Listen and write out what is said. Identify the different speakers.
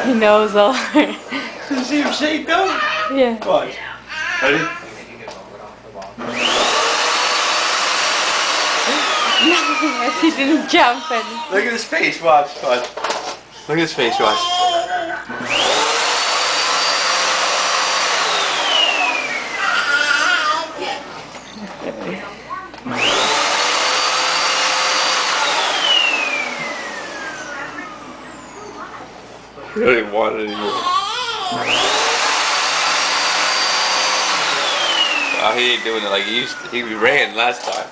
Speaker 1: He knows all.
Speaker 2: Did you see him shake though?
Speaker 1: Yeah.
Speaker 2: Watch. Ready?
Speaker 1: No, he didn't jump any.
Speaker 2: Look at his face, watch. Look at his face, watch. He don't even want it anymore. Oh, he ain't doing it like he used to. He ran last time.